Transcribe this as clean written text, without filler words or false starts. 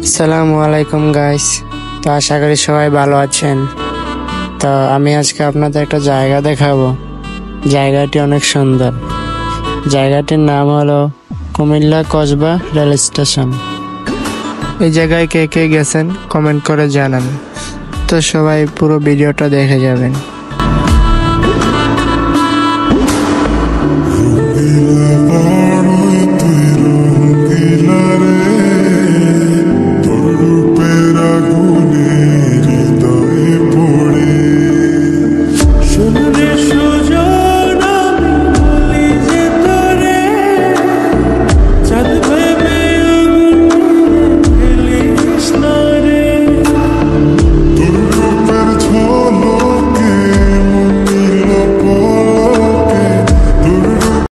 আসসালামু আলাইকুম গাইস। তো আশা করি সবাই ভালো আছেন। তো আমি আজকে আপনাদের একটা জায়গা দেখাবো। জায়গাটি অনেক সুন্দর। জায়গাটির নাম হলো কুমিল্লা কসবা রেল স্টেশন। এই জায়গায় কে কে গেছেন কমেন্ট করে জানান। তো সবাই পুরো ভিডিওটা দেখে যাবেন।